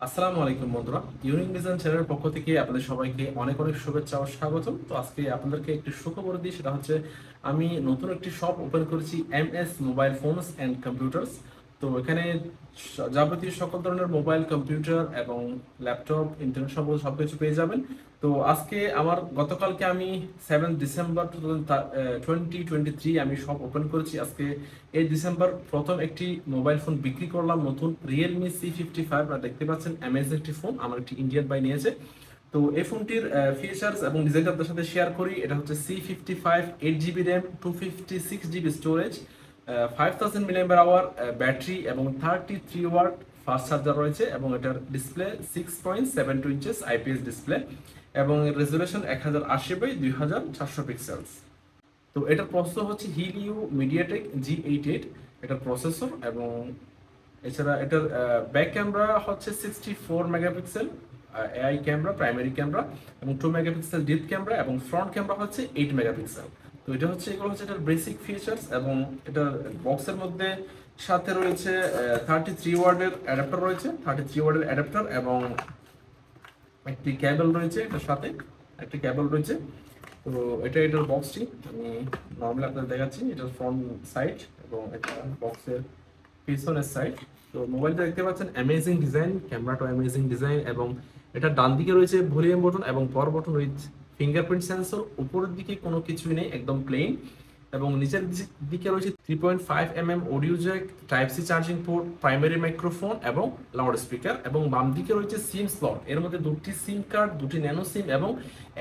আসসালামু আলাইকুম বন্ধুরা, ইউনিক মিজান চ্যানেলের পক্ষ থেকে আপনাদের সবাইকে অনেক অনেক শুভেচ্ছা ও স্বাগতম। তো আজকে আপনাদেরকে একটি সুখবর দিই, সেটা হচ্ছে আমি নতুন একটি শপ ওপেন করেছি, MS mobile phones and computers. তো এখানে যাবতীয় সকল ধরনের মোবাইল, কম্পিউটার এবং ল্যাপটপ, ইন্টারনেট সম্বন্ধে সবকিছু পেয়ে যাবেন। তো আজকে গতকালকে আমি 7 ডিসেম্বর 2023 আমি শপ ওপেন করেছি। আজকে 8 ডিসেম্বর প্রথম একটি মোবাইল ফোন বিক্রি করলাম, নতুন রিয়েলমি C55। আপনারা দেখতে পাচ্ছেন, অ্যামেজিং একটি ফোন, আমার একটি ইন্ডিয়ান বাই নিয়েছে। তো এই ফোনটির ফিচার্স এবং ডিজাইনটা আপনাদের সাথে শেয়ার করি। এটা হচ্ছে C55, 8 GB RAM, 256 GB storage, 5000 mAh battery এবং 33 ওয়াট ফাস্ট চার্জার রয়েছে, এবং এটার ডিসপ্লে 6.72 ইঞ্চেস IPS ডিসপ্লে, এবং রেজুলেশন 1080x2400 পিক্সেলস। তো এটার প্রসেসর হচ্ছে হিলিও মিডিয়াটেক G88 এটার প্রসেসর, এবং এছাড়া এটার ব্যাক ক্যামেরা হচ্ছে 64 megapixel AI camera, primary camera, এবং 2 মেগাপিক্সেল ডিপ ক্যামেরা, এবং ফ্রন্ট ক্যামেরা হচ্ছে 8 মেগাপিক্সেল। তো এগুলো হচ্ছে এটার বেসিক ফিচার্স। এবং এটার বক্সের মধ্যে সাথে রয়েছে 33 ওয়াটের অ্যাডাপ্টার রয়েছে, 33 ওয়াটের অ্যাডাপ্টার, এবং একটি কেবল রয়েছে। এটার সাথে একটি কেবল রয়েছে। তো এটার বক্সটি আমি নর্মালি আপনাদের দেখাচ্ছি। এটার ফ্রন্ট সাইড এবং এটা বক্সের পিছনের সাইড। তো মোবাইলটা দেখতে পাচ্ছেন, অ্যামেজিং ডিজাইন, ক্যামেরাটা অ্যামেজিং ডিজাইন, এবং এটা ডান দিকে রয়েছে ভলিউম বটন এবং পাওয়ার বটন উইথ ফিঙ্গারপ্রিন্ট সেন্সর। উপরের দিকে কোনো কিছুই নেই, একদম প্লেন। এবং নিচের দিকে রয়েছে 3.5 mm audio jack, type C charging port, primary microphone এবং লাউড স্পিকার, এবং বাম দিকে রয়েছে সিম স্লট। এর মধ্যে দুটি সিম কার্ড, দুটি ন্যানো সিম এবং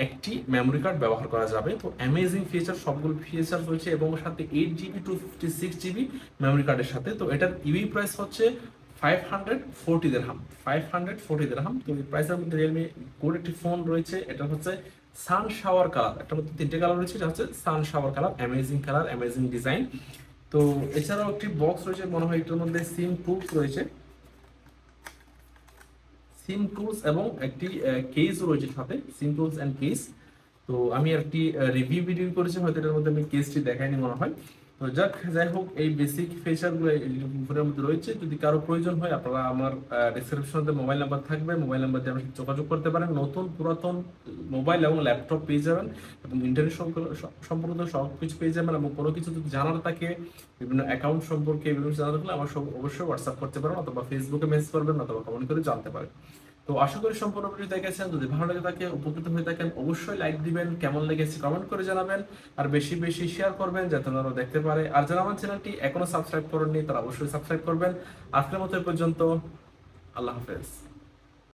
একটি মেমোরি কার্ড ব্যবহার করা যাবে। তো অ্যামেজিং ফিচার, সবগুলো ফিচার রয়েছে, এবং সাথে 8 জিবি 256 জিবি মেমোরি কার্ডের সাথে। তো এটার ইউই প্রাইস হচ্ছে 540 দিরহাম, 540 দিরহাম। তো এই প্রাইসের মধ্যে রিয়েলমি গুড একটি ফোন রয়েছে। এটা হচ্ছে সান শাওয়ার কালার, একটা মধ্যে তিনটে কালার রয়েছে। এটা হচ্ছে সান শাওয়ার কালার, অ্যামেজিং ডিজাইন। তো এছাড়াও একটি বক্স রয়েছে, মনে হয় এটার মধ্যে সিম টুলস রয়েছে, সিম টুলস এবং একটি কেস রয়েছে সাথে, সিম টুলস এন্ড কেস। তো আমি একটি রিভিউ ভিডিও করেছি, হয়তো এটার মধ্যে আমি কেসটি দেখাইনি মনে হয়। তো যাই হোক, এই বেসিক ফিচারগুলো এই ফোনের মধ্যে রয়েছে। যদি কারো প্রয়োজন হয়, আপনারা আমার ডেসক্রিপশনে মোবাইল নাম্বার থাকবে, মোবাইল নাম্বার দিয়ে আমাকে যোগাযোগ করতে পারেন। নতুন পুরাতন মোবাইল এবং ল্যাপটপ পেয়ে যাবেন, এবং ইন্টারনেট সম্পর্কিত সব কিছু পেয়ে যাবেন। এবং কোনো কিছু যদি জানার থাকে, বিভিন্ন অ্যাকাউন্ট সম্পর্কে বিভিন্ন কিছু জানার থাকলে আমার অবশ্যই হোয়াটসঅ্যাপ করতে পারেন, অথবা ফেসবুকে মেসেজ করবেন, অথবা কমেন্ট করে জানতে পারেন। তো আশা করি সম্পূর্ণ ভিডিও দেখেছেন। যদি ভালো লেগে থাকে, উপকৃত হয়ে থাকেন, অবশ্যই লাইক দিবেন, কেমন লেগেছে কমেন্ট করে জানাবেন, আর বেশি বেশি শেয়ার করবেন যাতে ওনারা দেখতে পারে। আর যারা আমার চ্যানেলটি এখনো সাবস্ক্রাইব করেননি, তারা অবশ্যই সাবস্ক্রাইব করবেন। আজকের মতো এ পর্যন্ত, আল্লাহ হাফেজ।